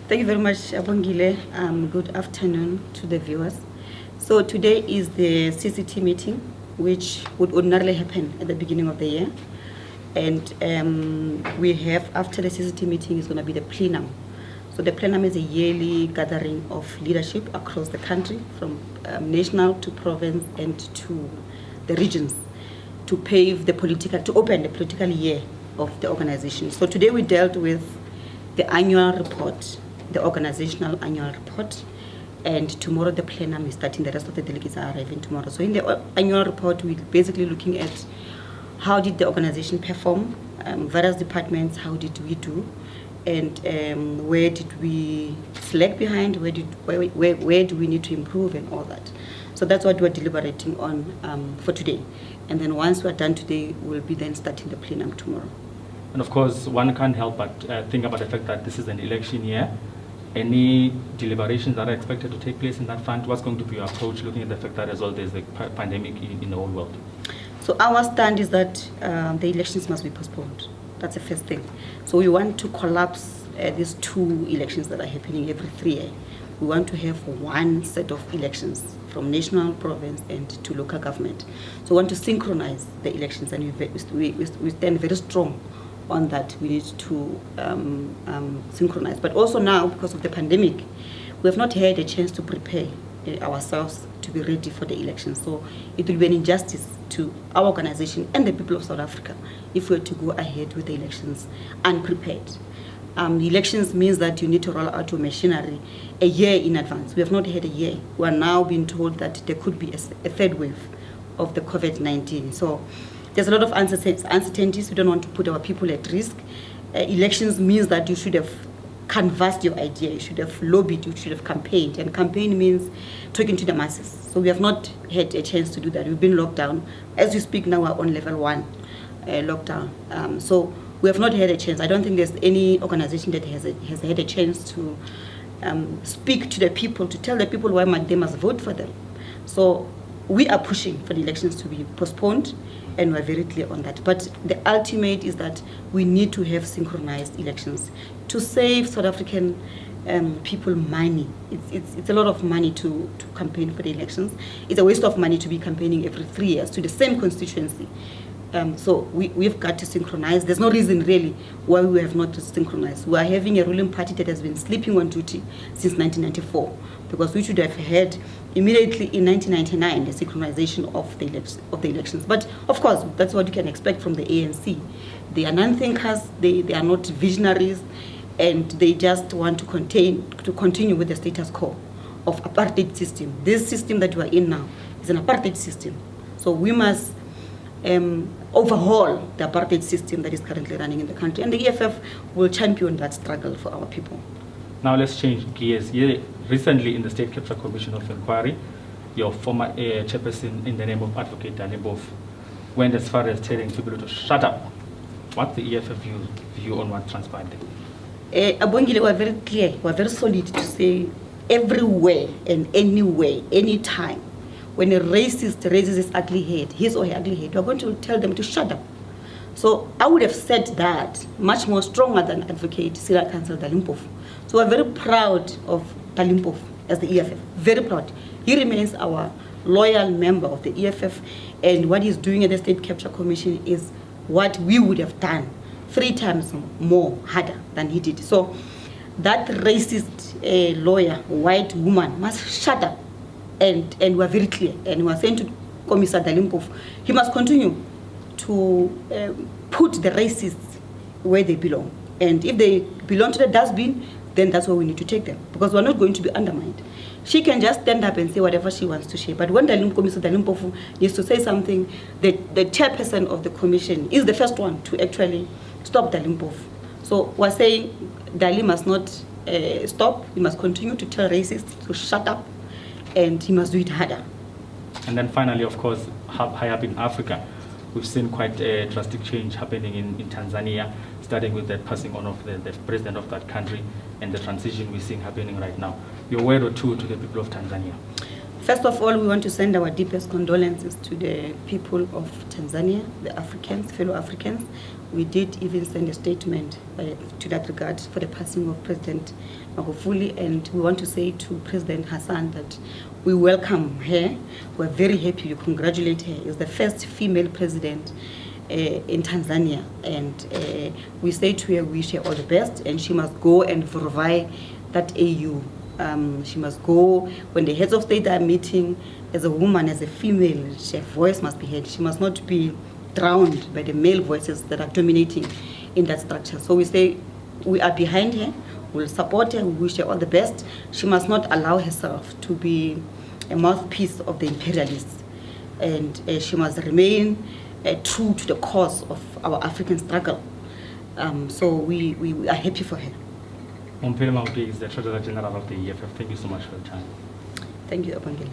Thank you very much, Abongile. Good afternoon to the viewers. So today is the CCT meeting, which would ordinarily happen at the beginning of the year. And we have, after the CCT meeting, is going to be the plenum. So the plenum is a yearly gathering of leadership across the country, from national to province and to the regions, to open the political year of the organization. So today we dealt with the annual report, the organizational annual report, and tomorrow the plenum is starting. The rest of the delegates are arriving tomorrow. So in the annual report, we're basically looking at how did the organization perform, various departments, how did we do, and where did we slack behind, where do we need to improve, and all that. So that's what we're deliberating on for today. And then once we're done today, we'll be then starting the plenum tomorrow. And of course, one can't help but think about the fact that this is an election year. Any deliberations that are expected to take place in that front? What's going to be your approach, looking at the fact that as well there's a pandemic in the whole world? So our stand is that the elections must be postponed. That's the first thing. So we want to collapse these two elections that are happening every 3 years. We want to have one set of elections from national, province, and to local government. So we want to synchronize the elections, and we stand very strong on that. We need to synchronize. But also now, because of the pandemic, we have not had a chance to prepare ourselves to be ready for the elections. So it will be an injustice to our organization and the people of South Africa if we were to go ahead with the elections unprepared. Elections means that you need to roll out your machinery a year in advance. We have not had a year. We are now being told that there could be a third wave of the COVID-19. So there's a lot of uncertainties. We don't want to put our people at risk. Elections means that you should have canvassed your idea, you should have lobbied, you should have campaigned. And campaign means talking to the masses. So we have not had a chance to do that. We've been locked down. As we speak now, we're on level 1 lockdown. So we have not had a chance. I don't think there's any organization that has had a chance to speak to the people, to tell the people why they must vote for them. So we are pushing for the elections to be postponed, and we're very clear on that. But the ultimate is that we need to have synchronized elections to save South African people money. It's a lot of money to campaign for the elections. It's a waste of money to be campaigning every 3 years to the same constituency. So we've got to synchronize. There's no reason really why we have not synchronized. We are having a ruling party that has been sleeping on duty since 1994, because we should have had immediately in 1999 the synchronization of the elections. But of course, that's what you can expect from the ANC. They are non-thinkers, they are not visionaries, and they just want to continue with the status quo of apartheid system. This system that we are in now is an apartheid system. So we must overhaul the apartheid system that is currently running in the country, and the EFF will champion that struggle for our people. Now let's change gears. Recently in the State Capture Commission of Inquiry, your former chairperson, in the name of Advocate Dalimbof, went as far as telling people to shut up. What's the EFF view on what transpired there? Abongile, we're very clear, we're very solid to say everywhere and anywhere, anytime, when a racist raises his ugly head, his or her ugly head, we're going to tell them to shut up. So I would have said that much more stronger than Advocate Senior Counsel Dalimbof. So we're very proud of Dalimbof as the EFF, very proud. He remains our loyal member of the EFF, and what he's doing at the State Capture Commission is what we would have done 3 times more harder than he did. So that racist lawyer, white woman, must shut up. And we're very clear, and we're saying to Commissar Dalimbof, he must continue to put the racists where they belong. And if they belong to the dustbin, then that's where we need to take them, because we're not going to be undermined. She can just stand up and say whatever she wants to say, but when Commissar Dalimbof needs to say something, the chairperson of the commission is the first one to actually stop Dalimbof. So we're saying Dali must not stop, he must continue to tell racists to shut up, and he must do it harder. And then finally, of course, high up in Africa, we've seen quite a drastic change happening in Tanzania, starting with the passing on of the president of that country and the transition we're seeing happening right now. Your word or two to the people of Tanzania? First of all, we want to send our deepest condolences to the people of Tanzania, the Africans, fellow Africans. We did even send a statement to that regard for the passing of President Magufuli, and we want to say to President Hassan that we welcome her. We're very happy, we congratulate her. She's the first female president in Tanzania, and we say to her, we wish her all the best, and she must go and provide that AU. She must go when the heads of state are meeting. As a woman, as a female, her voice must be heard. She must not be drowned by the male voices that are dominating in that structure. So we say we are behind her, we'll support her, we wish her all the best. She must not allow herself to be a mouthpiece of the imperialists, and she must remain true to the cause of our African struggle. So we are happy for her. Omphile Maotwe is the Treasurer General of the EFF. Thank you so much for your time. Thank you, Abangela.